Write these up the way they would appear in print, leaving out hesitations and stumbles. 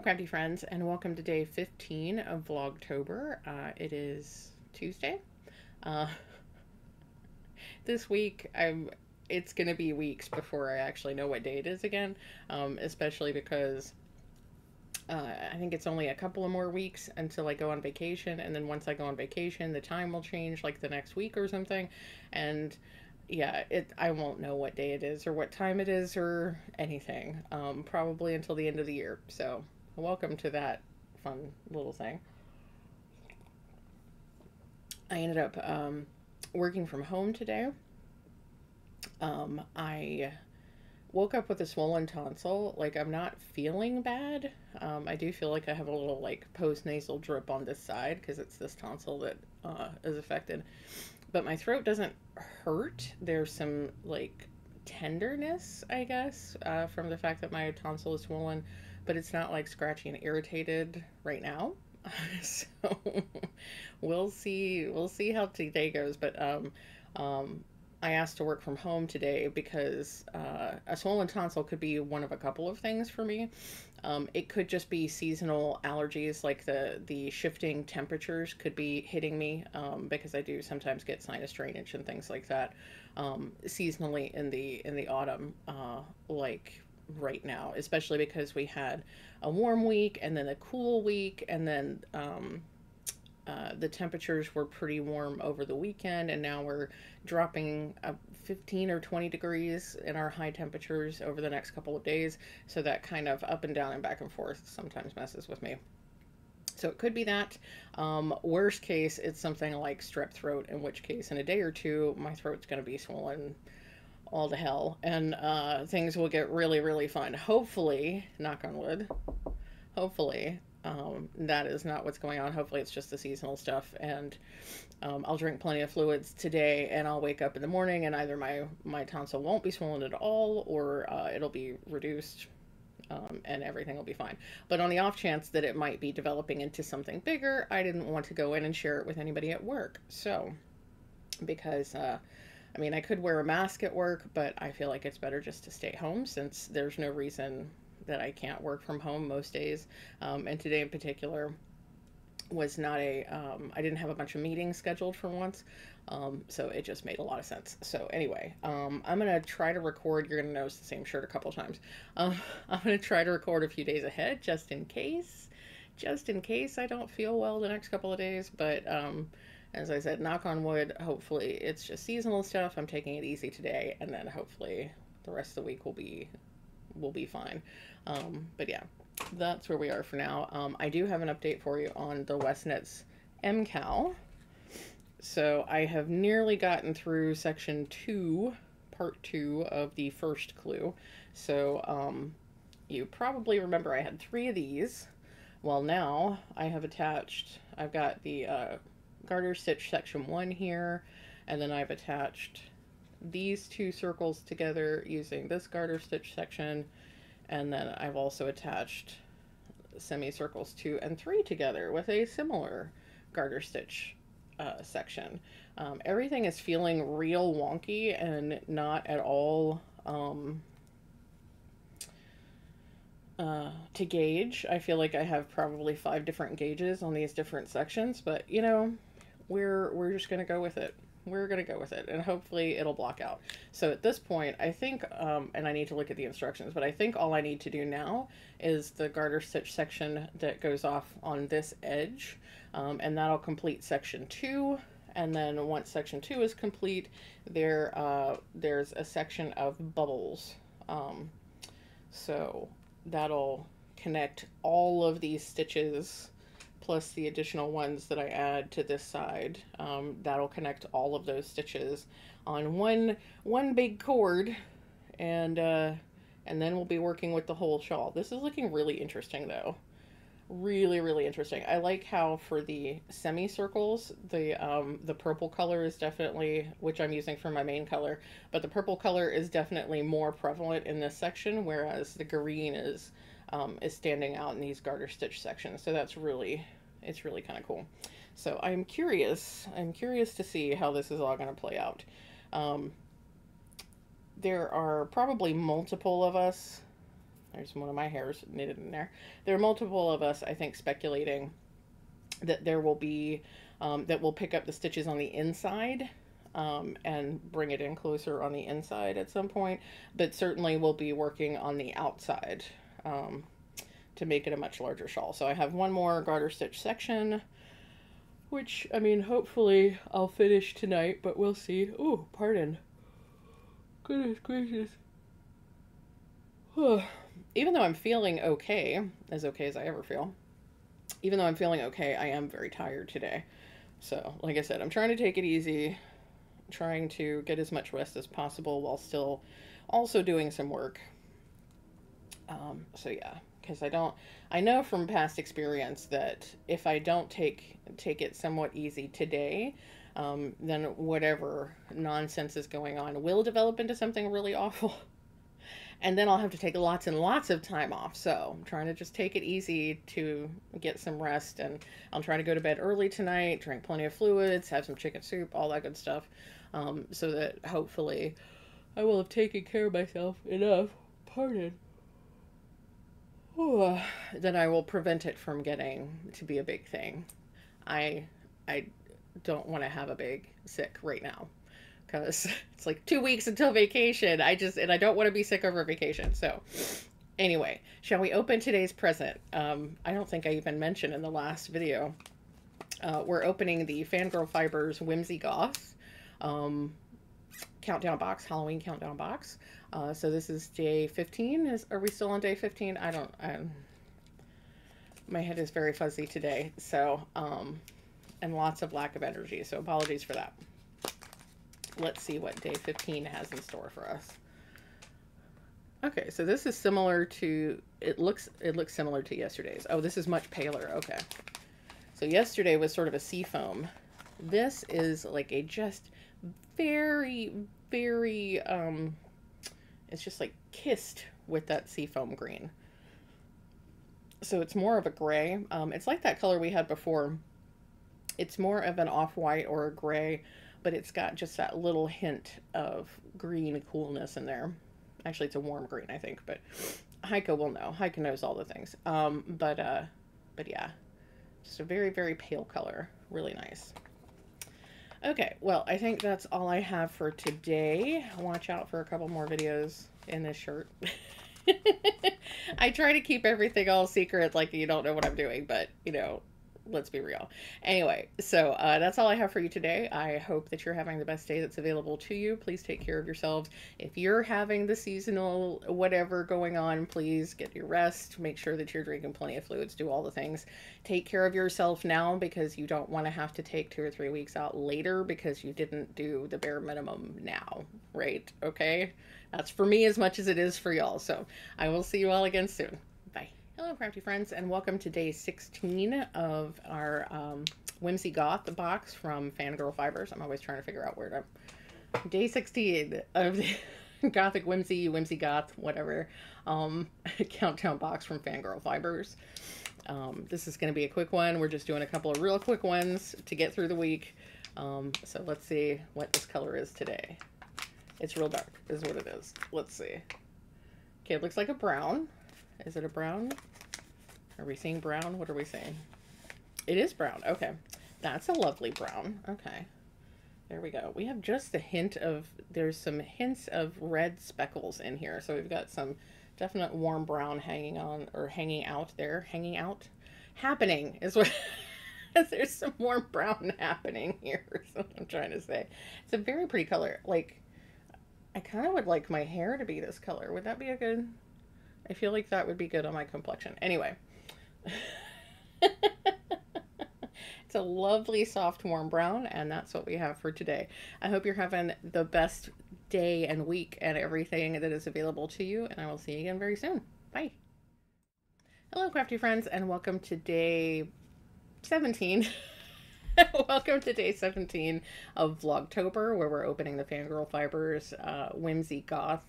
crafty friends, and welcome to day 15 of Vlogtober. It is Tuesday. Uh, this week, it's going to be weeks before I actually know what day it is again, especially because I think it's only a couple of more weeks until I go on vacation, and then once I go on vacation, the time will change like the next week or something, and yeah, I won't know what day it is or what time it is or anything, probably until the end of the year. So welcome to that fun little thing. I ended up working from home today. I woke up with a swollen tonsil. Like, I'm not feeling bad. I do feel like I have a little like post nasal drip on this side because it's this tonsil that is affected. But my throat doesn't hurt. There's some like tenderness, I guess, from the fact that my tonsil is swollen, but it's not like scratchy and irritated right now. So we'll see. We'll see how today goes. But um, I asked to work from home today because a swollen tonsil could be one of a couple of things for me. It could just be seasonal allergies, like the shifting temperatures could be hitting me, because I do sometimes get sinus drainage and things like that, seasonally in the autumn, like right now, especially because we had a warm week and then a cool week, and then the temperatures were pretty warm over the weekend, and now we're dropping 15 or 20 degrees in our high temperatures over the next couple of days. So that kind of up and down and back and forth sometimes messes with me. So it could be that. Worst case, it's something like strep throat, in which case, in a day or two, my throat's going to be swollen all to hell, and things will get really, really fun. Hopefully, knock on wood, hopefully that is not what's going on. Hopefully it's just the seasonal stuff, and I'll drink plenty of fluids today, and I'll wake up in the morning and either my tonsil won't be swollen at all, or it'll be reduced, and everything will be fine. But on the off chance that it might be developing into something bigger, I didn't want to go in and share it with anybody at work. So, because I mean, I could wear a mask at work, but I feel like it's better just to stay home since there's no reason that I can't work from home most days. And today in particular was not I didn't have a bunch of meetings scheduled for once. So it just made a lot of sense. So anyway, I'm going to try to record. You're going to notice the same shirt a couple times. I'm going to try to record a few days ahead just in case I don't feel well the next couple of days. But as I said, knock on wood, hopefully it's just seasonal stuff. I'm taking it easy today, and then hopefully the rest of the week will be fine. But yeah, that's where we are for now. I do have an update for you on the Westnet's MCAL. So I have nearly gotten through section 2, part 2 of the first clue. So you probably remember I had 3 of these. Well, now I have I've got the garter stitch section 1 here, and then I've attached these 2 circles together using this garter stitch section, and then I've also attached semicircles 2 and 3 together with a similar garter stitch section. Everything is feeling real wonky and not at all to gauge. I feel like I have probably 5 different gauges on these different sections, but you know, we're just gonna go with it. We're gonna go with it, and hopefully it'll block out. So at this point, I think, and I need to look at the instructions, but I think all I need to do now is the garter stitch section that goes off on this edge, and that'll complete section 2. And then once section 2 is complete, there's a section of bubbles. So that'll connect all of these stitches plus the additional ones that I add to this side. That'll connect all of those stitches on one big cord, and then we'll be working with the whole shawl. This is looking really interesting though. Really, really interesting. I like how for the semicircles, the purple color is definitely, which I'm using for my main color, but the purple color is definitely more prevalent in this section, whereas the green is standing out in these garter stitch sections. So it's really kind of cool. So I'm curious to see how this is all going to play out. There are probably multiple of us There's one of my hairs knitted in there. There are multiple of us, I think, speculating that there will be, that will pick up the stitches on the inside and bring it in closer on the inside at some point, but certainly we'll be working on the outside to make it a much larger shawl. So I have one more garter stitch section, which, I mean, hopefully I'll finish tonight, but we'll see. Oh, pardon. Goodness gracious. Even though I'm feeling okay as I ever feel, even though I'm feeling okay, I am very tired today. So, like I said, I'm trying to take it easy, trying to get as much rest as possible while still also doing some work. So yeah, because I know from past experience that if I don't take it somewhat easy today, then whatever nonsense is going on will develop into something really awful. And then I'll have to take lots and lots of time off. So I'm trying to just take it easy to get some rest. And I'll try to go to bed early tonight, drink plenty of fluids, have some chicken soup, all that good stuff. So that hopefully I will have taken care of myself enough, pardon, that I will prevent it from getting to be a big thing. I don't want to have a big sick right now, because it's like 2 weeks until vacation. And I don't want to be sick over vacation. So anyway, shall we open today's present? I don't think I even mentioned in the last video, we're opening the Fangirl Fibers Whimsy Goth countdown box, Halloween countdown box. So this is day 15. Are we still on day 15? My head is very fuzzy today. So, and lots of lack of energy. So apologies for that. Let's see what day 15 has in store for us. Okay, so this is similar to, it looks similar to yesterday's. Oh, this is much paler. Okay. So yesterday was sort of a seafoam. This is like a just very, very, it's just like kissed with that seafoam green. So it's more of a gray. It's like that color we had before. It's more of an off-white or a gray, but it's got just that little hint of green coolness in there. Actually, it's a warm green, I think, but Heike will know. Heike knows all the things. But yeah, just a very, very pale color. Really nice. Okay, well, I think that's all I have for today. Watch out for a couple more videos in this shirt. I try to keep everything all secret, like you don't know what I'm doing, but, you know, let's be real. Anyway, so that's all I have for you today. I hope that you're having the best day that's available to you. Please take care of yourselves. If you're having the seasonal whatever going on, please get your rest. Make sure that you're drinking plenty of fluids. Do all the things. Take care of yourself now, because you don't want to have to take 2 or 3 weeks out later because you didn't do the bare minimum now, right? Okay? That's for me as much as it is for y'all. So I will see you all again soon. Bye. Hello, crafty friends, and welcome to day 16 of our Whimsy Goth box from Fangirl Fibers. I'm always trying to figure out where to... Day 16 of the Gothic Whimsy Goth, whatever, countdown box from Fangirl Fibers. This is going to be a quick one. We're just doing a couple of real quick ones to get through the week. So let's see what this color is today. It's real dark, is what it is. Let's see. Okay, it looks like a brown. Is it a brown? Are we seeing brown? What are we seeing? It is brown. Okay. That's a lovely brown. Okay. There we go. We have just a hint of, there's some hints of red speckles in here. So we've got some definite warm brown hanging on, or hanging out there. Hanging out? Happening is what... There's some warm brown happening here. Is what I'm trying to say. It's a very pretty color. Like, I kind of would like my hair to be this color. Would that be a good... I feel like that would be good on my complexion. Anyway. It's a lovely, soft, warm brown, and that's what we have for today. I hope you're having the best day and week and everything that is available to you, and I will see you again very soon. Bye. Hello, crafty friends, and welcome to day 17. Welcome to day 17 of Vlogtober, where we're opening the Fangirl Fibers Whimsy Goth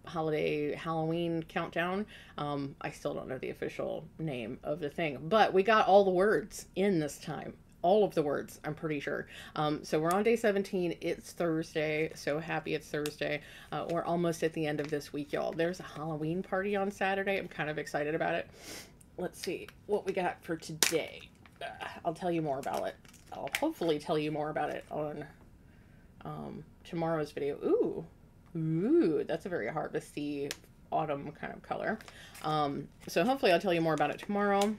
holiday Halloween countdown. I still don't know the official name of the thing, but we got all the words in this time. all of the words, I'm pretty sure. So we're on day 17. It's Thursday. So happy it's Thursday. We're almost at the end of this week, y'all. There's a Halloween party on Saturday. I'm kind of excited about it. Let's see what we got for today. I'll tell you more about it. I'll hopefully tell you more about it on tomorrow's video. Ooh, that's a very harvesty autumn kind of color. So hopefully I'll tell you more about it tomorrow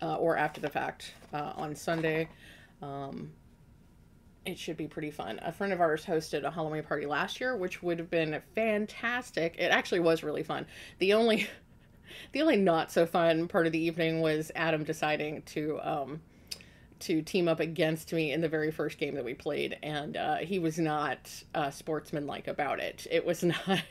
or after the fact on Sunday. It should be pretty fun. A friend of ours hosted a Halloween party last year, which would have been fantastic. It actually was really fun. The only not so fun part of the evening was Adam deciding to team up against me in the very first game that we played, and he was not sportsmanlike about it. It was not.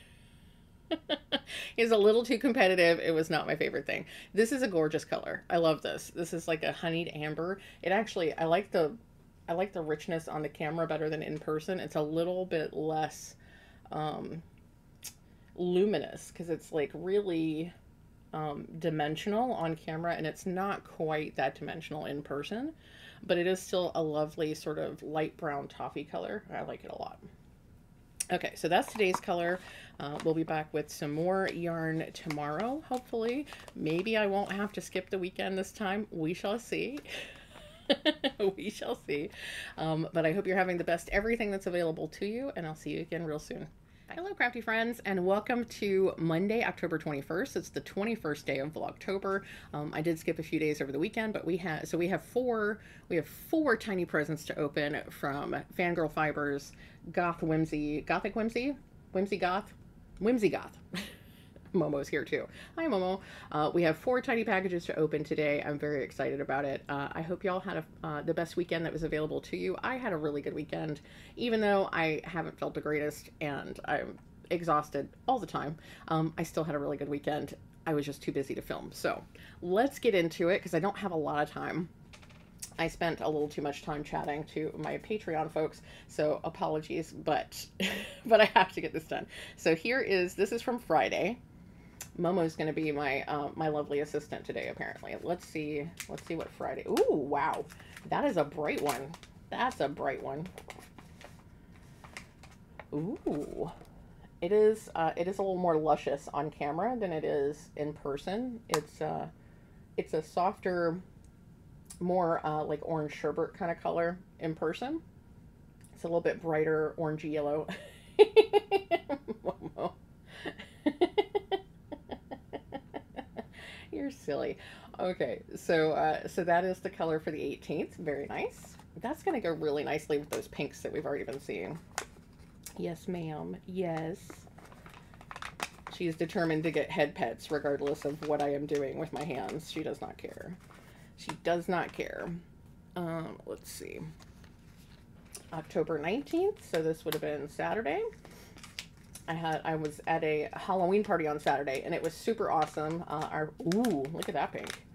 He's a little too competitive. It was not my favorite thing. This is a gorgeous color. I love this. This is like a honeyed amber. It actually, I like the richness on the camera better than in person. It's a little bit less luminous because it's like really dimensional on camera, and it's not quite that dimensional in person, but it is still a lovely sort of light brown toffee color. I like it a lot. Okay, so that's today's color. We'll be back with some more yarn tomorrow, hopefully. Maybe I won't have to skip the weekend this time. We shall see. We shall see. But I hope you're having the best everything that's available to you, and I'll see you again real soon. Hello, crafty friends, and welcome to Monday, October 21st. It's the 21st day of Vlogtober. I did skip a few days over the weekend, but we have four tiny presents to open from Fangirl Fibers, Gothic Goth. Momo's here too. Hi, Momo. We have 4 tiny packages to open today. I'm very excited about it. I hope y'all had the best weekend that was available to you. I had a really good weekend, even though I haven't felt the greatest and I'm exhausted all the time. I still had a really good weekend. I was just too busy to film. So let's get into it because I don't have a lot of time. I spent a little too much time chatting to my Patreon folks, so apologies, but but I have to get this done. So this is from Friday. Momo's going to be my my lovely assistant today, apparently. Let's see what Friday. Ooh, wow. That is a bright one. That's a bright one. Ooh. It is a little more luscious on camera than it is in person. It's a softer, more like orange sherbet kind of color in person. It's a little bit brighter orangey yellow. Momo. You're silly. Okay, so so that is the color for the 18th. Very nice. That's going to go really nicely with those pinks that we've already been seeing. Yes, ma'am. Yes. She is determined to get head pets regardless of what I am doing with my hands. She does not care. She does not care. Let's see. October 19th, so this would have been Saturday. I was at a Halloween party on Saturday, and it was super awesome. Ooh, look at that pink.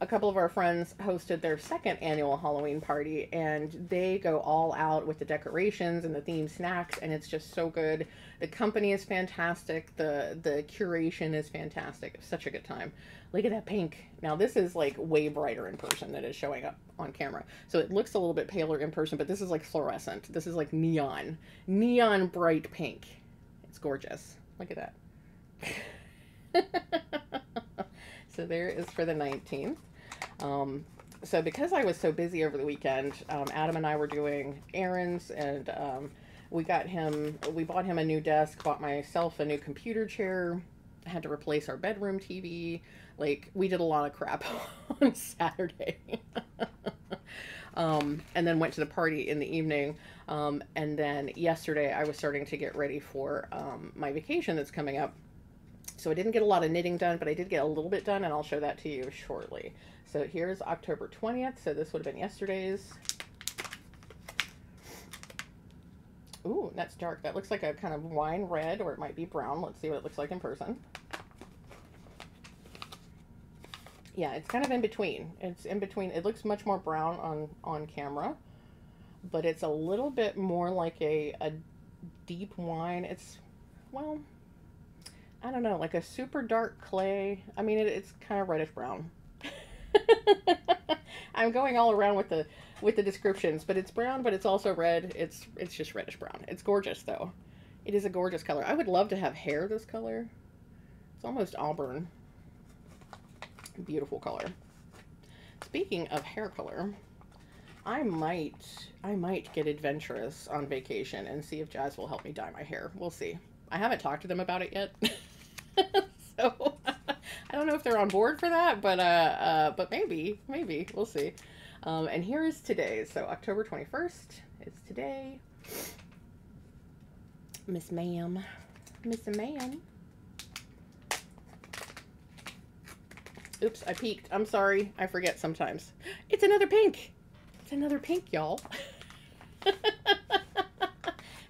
A couple of our friends hosted their second annual Halloween party, and they go all out with the decorations and the themed snacks, and it's just so good. The company is fantastic. The curation is fantastic. It's such a good time. Look at that pink. Now, this is like way brighter in person than it is showing up on camera. So it looks a little bit paler in person, but this is like fluorescent. This is like neon bright pink. It's gorgeous. Look at that. So there is for the 19th. So because I was so busy over the weekend, Adam and I were doing errands, and we bought him a new desk, bought myself a new computer chair, had to replace our bedroom TV. Like, we did a lot of crap on Saturday. And then went to the party in the evening. And then yesterday I was starting to get ready for my vacation that's coming up. So I didn't get a lot of knitting done, but I did get a little bit done, and I'll show that to you shortly. So here's October 20th. So this would have been yesterday's. Ooh, that's dark. That looks like a kind of wine red, or it might be brown. Let's see what it looks like in person. Yeah, it's kind of in between. It's in between. It looks much more brown on camera, but it's a little bit more like a deep wine. It's, well, I don't know, like a super dark clay. I mean, it's kind of reddish brown. I'm going all around with the descriptions, but it's brown, but it's also red. It's just reddish brown. It's gorgeous though. It is a gorgeous color. I would love to have hair this color. It's almost auburn. Beautiful color. Speaking of hair color, I might get adventurous on vacation and see if Jazz will help me dye my hair. We'll see. I haven't talked to them about it yet. So I don't know if they're on board for that, but maybe we'll see. And here is today. So October 21st is today. Miss Ma'am. Oops, I peeked. I'm sorry. I forget sometimes. It's another pink. It's another pink, y'all.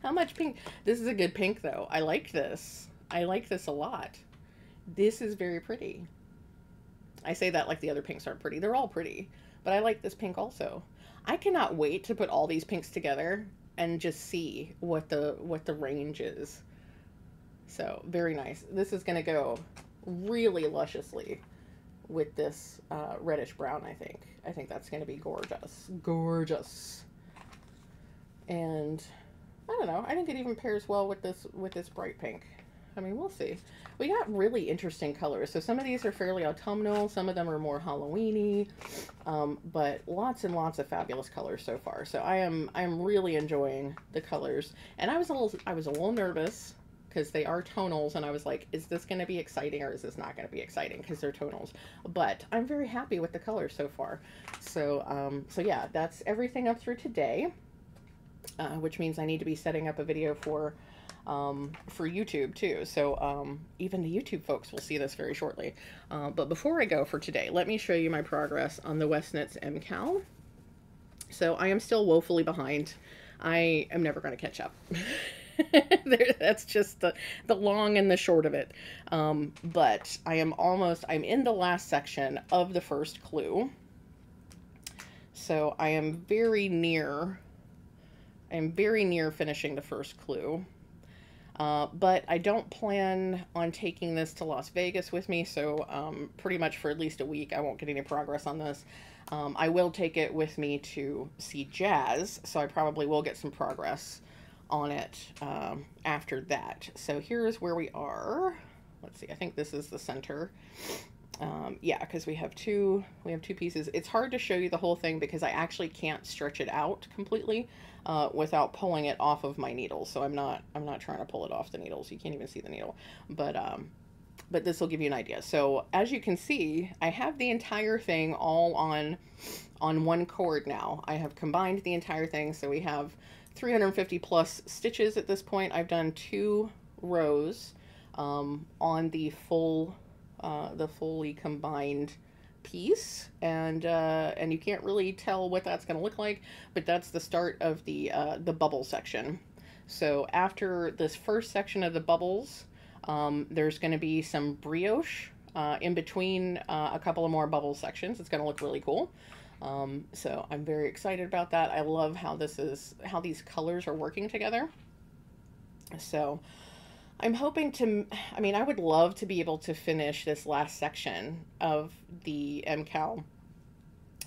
How much pink? This is a good pink, though. I like this. I like this a lot. This is very pretty. I say that like the other pinks aren't pretty. They're all pretty. But I like this pink also. I cannot wait to put all these pinks together and just see what the range is. So, very nice. This is going to go really lusciously with this reddish brown, I think. I think that's going to be gorgeous. Gorgeous. And I don't know. I think it even pairs well with this bright pink. I mean, we'll see. We got really interesting colors. So some of these are fairly autumnal. Some of them are more Halloween-y. But lots and lots of fabulous colors so far. So I'm really enjoying the colors. And I was a little nervous because they are tonals, and I was like, is this going to be exciting or is this not going to be exciting because they're tonals? But I'm very happy with the colors so far. So so yeah, that's everything up through today, which means I need to be setting up a video for YouTube too. So even the YouTube folks will see this very shortly. But before I go for today, let me show you my progress on the Westnitz MCal. So I am still woefully behind. I am never going to catch up. That's just the long and the short of it. But I'm in the last section of the first clue. So I am very near finishing the first clue. But I don't plan on taking this to Las Vegas with me, so pretty much for at least a week I won't get any progress on this. I will take it with me to see Jazz, so I probably will get some progress on it after that. So here's where we are. Let's see, I think this is the center. Yeah, because we have two pieces. It's hard to show you the whole thing because I actually can't stretch it out completely without pulling it off of my needles. So I'm not trying to pull it off the needles. You can't even see the needle. But this will give you an idea. So as you can see, I have the entire thing all on one cord now. I have combined the entire thing, so we have 350 plus stitches at this point. I've done 2 rows on the fully combined piece, and you can't really tell what that's going to look like, but that's the start of the bubble section. So after this first section of the bubbles, there's going to be some brioche in between a couple of more bubble sections. It's going to look really cool. So I'm very excited about that. I love how these colors are working together. So I'm hoping to, I mean, I would love to be able to finish this last section of the MCal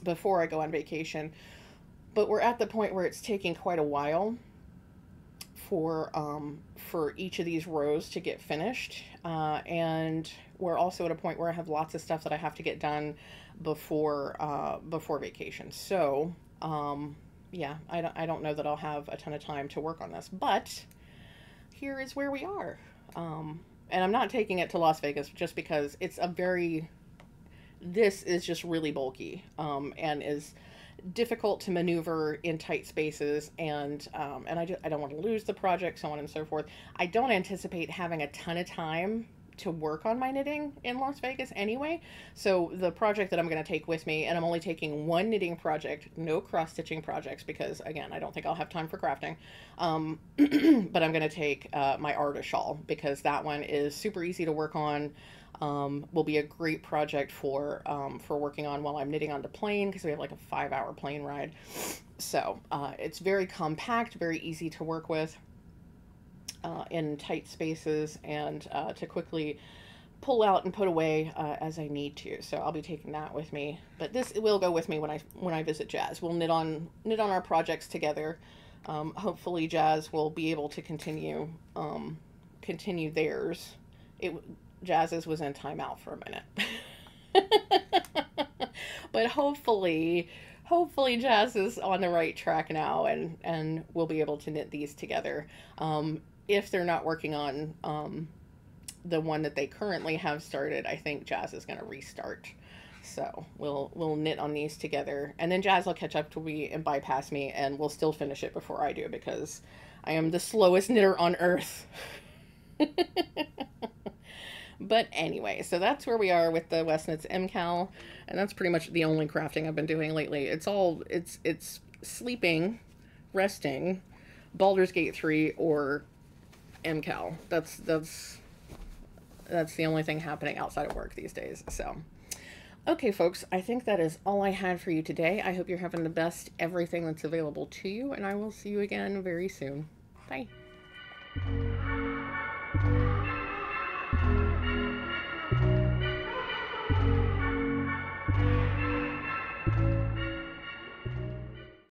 before I go on vacation, but we're at the point where it's taking quite a while for each of these rows to get finished. And we're also at a point where I have lots of stuff that I have to get done before vacation. So, yeah, I don't know that I'll have a ton of time to work on this, but here is where we are. And I'm not taking it to Las Vegas just because this is just really bulky, and is difficult to maneuver in tight spaces, and I don't want to lose the project, so on and so forth. I don't anticipate having a ton of time to work on my knitting in Las Vegas anyway. So the project that I'm going to take with me, and I'm only taking one knitting project, no cross-stitching projects, because again, I don't think I'll have time for crafting. But I'm going to take my artist shawl, because that one is super easy to work on. Will be a great project for working on while I'm knitting on the plane, because we have like a 5-hour plane ride. So it's very compact, very easy to work with in tight spaces, and to quickly pull out and put away as I need to. So I'll be taking that with me. But this will go with me when I visit Jazz. We'll knit on our projects together. Hopefully, Jazz will be able to continue theirs. Jazz's was in timeout for a minute, but hopefully Jazz is on the right track now, and we'll be able to knit these together. If they're not working on the one that they currently have started, I think Jazz is going to restart. So we'll knit on these together, and then Jazz will catch up to me and bypass me, and we'll still finish it before I do, because I am the slowest knitter on earth. But anyway, so that's where we are with the West Knits MCal, and that's pretty much the only crafting I've been doing lately. It's sleeping, resting, Baldur's Gate 3, or MCal. That's the only thing happening outside of work these days. So, okay, folks, I think that is all I had for you today. I hope you're having the best everything that's available to you, and I will see you again very soon. Bye.